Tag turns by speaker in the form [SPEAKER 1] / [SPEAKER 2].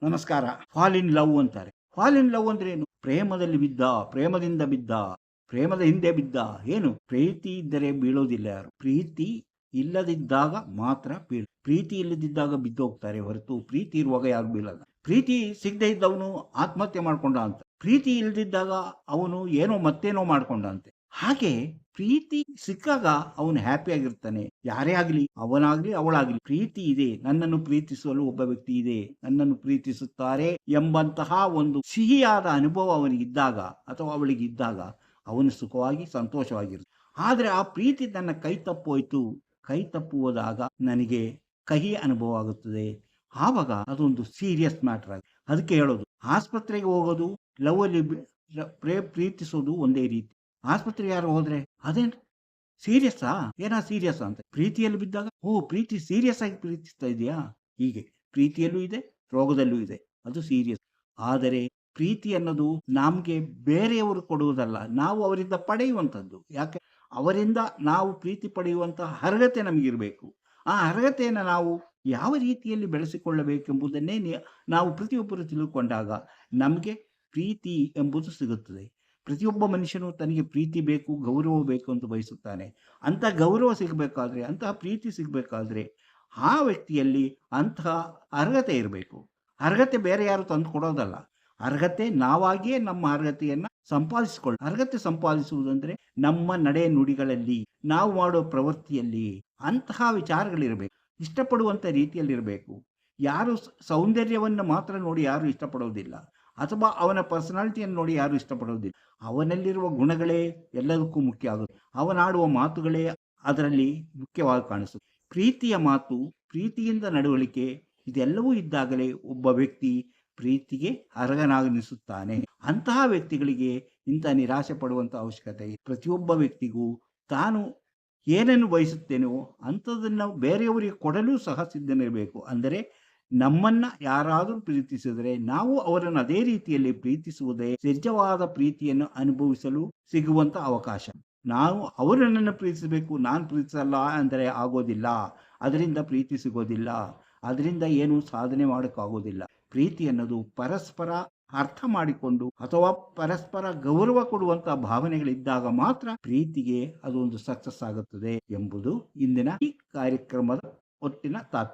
[SPEAKER 1] ನಮಸ್ಕಾರ. Fall in love ಅಂತಾರೆ. Fall in love ಅಂದ್ರೆ ಏನು? ಪ್ರೇಮದಲ್ಲಿ ಬಿದ್ದ, ಪ್ರೇಮದಿಂದ ಬಿದ್ದ, ಪ್ರೇಮದ ಹಿಂದೆ ಬಿದ್ದ. ಏನು? ಪ್ರೀತಿ ಇದ್ದರೆ ಬೀಳೋದಿಲ್ಲ ಯಾರು. ಪ್ರೀತಿ ಇಲ್ಲದಿದ್ದಾಗ ಮಾತ್ರ ಪ್ರೀತಿ ಇಲ್ಲದಿದ್ದಾಗ ಬಿದ್ದೋಗ್ತಾರೆ ಹೊರತು ಪ್ರೀತಿ ಇರುವಾಗ ಯಾರು ಬೀಳಲ್ಲ. ಪ್ರೀತಿ ಸಿಗದೆ ಇದ್ದವನು ಆತ್ಮಹತ್ಯೆ ಮಾಡ್ಕೊಂಡ ಅಂತ. ಪ್ರೀತಿ ಇಲ್ಲದಿದ್ದಾಗ ಅವನು ಏನೋ ಮತ್ತೇನೋ ಮಾಡ್ಕೊಂಡ ಅಂತೆ. ಹಾಗೆ ಪ್ರೀತಿ ಸಿಕ್ಕಾಗ ಅವನು ಹ್ಯಾಪಿ ಆಗಿರ್ತಾನೆ. ಯಾರೇ ಆಗ್ಲಿ, ಅವನಾಗ್ಲಿ ಅವಳಾಗ್ಲಿ, ಪ್ರೀತಿ ಇದೆ, ನನ್ನನ್ನು ಪ್ರೀತಿಸಲು ಒಬ್ಬ ವ್ಯಕ್ತಿ ಇದೆ, ನನ್ನನ್ನು ಪ್ರೀತಿಸುತ್ತಾರೆ ಎಂಬಂತಹ ಒಂದು ಸಿಹಿಯಾದ ಅನುಭವ ಅವನಿಗಿದ್ದಾಗ ಅಥವಾ ಅವಳಿಗಿದ್ದಾಗ ಅವನು ಸುಖವಾಗಿ ಸಂತೋಷವಾಗಿರುತ್ತೆ. ಆದ್ರೆ ಆ ಪ್ರೀತಿ ನನ್ನ ಕೈ ತಪ್ಪೋಯ್ತು, ಕೈ ತಪ್ಪುವುದಾಗ ನನಗೆ ಕಹಿ ಅನುಭವ ಆಗುತ್ತದೆ. ಆವಾಗ ಅದೊಂದು ಸೀರಿಯಸ್ ಮ್ಯಾಟರ್ ಆಗಿದೆ. ಅದಕ್ಕೆ ಹೇಳೋದು, ಆಸ್ಪತ್ರೆಗೆ ಹೋಗೋದು, ಲವ್ ಅಲ್ಲಿ ಪ್ರೀತಿಸೋದು ಒಂದೇ ರೀತಿ. ಆಸ್ಪತ್ರೆಗೆ ಯಾರು ಹೋದ್ರೆ ಅದೇನ್ ಸೀರಿಯಸ್ಸಾ, ಸೀರಿಯಸ್ ಅಂತ. ಪ್ರೀತಿಯಲ್ಲಿ ಬಿದ್ದಾಗ ಪ್ರೀತಿ ಸೀರಿಯಸ್ ಆಗಿ ಪ್ರೀತಿಸ್ತಾ ಇದೆಯಾ? ಹೀಗೆ ಪ್ರೀತಿಯಲ್ಲೂ ಇದೆ, ರೋಗದಲ್ಲೂ ಇದೆ, ಅದು ಸೀರಿಯಸ್. ಆದರೆ ಪ್ರೀತಿ ಅನ್ನೋದು ನಮ್ಗೆ ಬೇರೆಯವರು ಕೊಡುವುದಲ್ಲ, ನಾವು ಅವರಿಂದ ಪಡೆಯುವಂಥದ್ದು. ಯಾಕೆ? ಅವರಿಂದ ನಾವು ಪ್ರೀತಿ ಪಡೆಯುವಂತಹ ಅರ್ಹತೆ ನಮಗಿರಬೇಕು. ಆ ಅರ್ಹತೆಯನ್ನು ನಾವು ಯಾವ ರೀತಿಯಲ್ಲಿ ಬೆಳೆಸಿಕೊಳ್ಳಬೇಕೆಂಬುದನ್ನೇ ನಾವು ಪ್ರತಿಯೊಬ್ಬರು ತಿಳ್ಕೊಂಡಾಗ ನಮಗೆ ಪ್ರೀತಿ ಎಂಬುದು ಸಿಗುತ್ತದೆ. ಪ್ರತಿಯೊಬ್ಬ ಮನುಷ್ಯನು ತನಗೆ ಪ್ರೀತಿ ಬೇಕು, ಗೌರವ ಬೇಕು ಅಂತ ಬಯಸುತ್ತಾನೆ. ಅಂಥ ಗೌರವ ಸಿಗಬೇಕಾದ್ರೆ, ಅಂತಹ ಪ್ರೀತಿ ಸಿಗಬೇಕಾದ್ರೆ ಆ ವ್ಯಕ್ತಿಯಲ್ಲಿ ಅಂತಹ ಅರ್ಹತೆ ಇರಬೇಕು. ಅರ್ಹತೆ ಬೇರೆ ಯಾರು ತಂದು ಕೊಡೋದಲ್ಲ. ಅರ್ಹತೆ ನಾವಾಗಿಯೇ ನಮ್ಮ ಅರ್ಹತೆಯನ್ನು ಅರ್ಹತೆ ಸಂಪಾದಿಸುವುದಂದ್ರೆ ನಮ್ಮ ನಡೆ ನುಡಿಗಳಲ್ಲಿ, ನಾವು ಮಾಡೋ ಪ್ರವೃತ್ತಿಯಲ್ಲಿ ಅಂತಹ ವಿಚಾರಗಳಿರಬೇಕು. ಇಷ್ಟಪಡುವಂಥ ರೀತಿಯಲ್ಲಿರಬೇಕು. ಯಾರು ಸೌಂದರ್ಯವನ್ನು ಮಾತ್ರ ನೋಡಿ ಯಾರು ಇಷ್ಟಪಡೋದಿಲ್ಲ, ಅಥವಾ ಅವನ ಪರ್ಸನಾಲಿಟಿಯನ್ನು ನೋಡಿ ಯಾರು ಇಷ್ಟಪಡೋದಿಲ್ಲ. ಅವನಲ್ಲಿರುವ ಗುಣಗಳೇ ಎಲ್ಲದಕ್ಕೂ ಮುಖ್ಯ ಆಗುತ್ತೆ. ಅವನಾಡುವ ಮಾತುಗಳೇ ಅದರಲ್ಲಿ ಮುಖ್ಯವಾಗಿ ಕಾಣಿಸುತ್ತೆ. ಪ್ರೀತಿಯ ಮಾತು, ಪ್ರೀತಿಯಿಂದ ನಡವಳಿಕೆ, ಇದೆಲ್ಲವೂ ಇದ್ದಾಗಲೇ ಒಬ್ಬ ವ್ಯಕ್ತಿ ಪ್ರೀತಿಗೆ ಅರ್ಹನಾಗಿಸುತ್ತಾನೆ. ಅಂತಹ ವ್ಯಕ್ತಿಗಳಿಗೆ ಇಂಥ ನಿರಾಶೆ ಪಡುವಂಥ ಅವಶ್ಯಕತೆ ಇಲ್ಲ. ಪ್ರತಿಯೊಬ್ಬ ವ್ಯಕ್ತಿಗೂ ತಾನು ಏನನ್ನು ಬಯಸುತ್ತೇನೋ ಅಂಥದನ್ನು ಬೇರೆಯವರಿಗೆ ಕೊಡಲು ಸಹ ಸಿದ್ಧನಿರಬೇಕು. ಅಂದರೆ ನಮ್ಮನ್ನ ಯಾರಾದರೂ ಪ್ರೀತಿಸಿದರೆ ನಾವು ಅವರನ್ನು ಅದೇ ರೀತಿಯಲ್ಲಿ ಪ್ರೀತಿಸುವುದೇ ನಿಜವಾದ ಪ್ರೀತಿಯನ್ನು ಅನುಭವಿಸಲು ಸಿಗುವಂತ ಅವಕಾಶ. ನಾವು ಅವರು ನನ್ನನ್ನು ಪ್ರೀತಿಸಬೇಕು, ನಾನು ಪ್ರೀತಿಸಲ್ಲ ಅಂದರೆ ಆಗೋದಿಲ್ಲ. ಅದರಿಂದ ಪ್ರೀತಿ ಸಿಗೋದಿಲ್ಲ, ಅದರಿಂದ ಏನು ಸಾಧನೆ ಮಾಡೋಕ್ಕಾಗೋದಿಲ್ಲ. ಪ್ರೀತಿ ಅನ್ನೋದು ಪರಸ್ಪರ ಅರ್ಥ ಮಾಡಿಕೊಂಡು ಅಥವಾ ಪರಸ್ಪರ ಗೌರವ ಕೊಡುವಂತಹ ಭಾವನೆಗಳಿದ್ದಾಗ ಮಾತ್ರ ಪ್ರೀತಿಗೆ ಅದೊಂದು ಸಕ್ಸಸ್ ಆಗುತ್ತದೆ ಎಂಬುದು ಇಂದಿನ ಈ ಕಾರ್ಯಕ್ರಮದ ಒಟ್ಟಿನ ತಾತ್ಪರ್ಯ.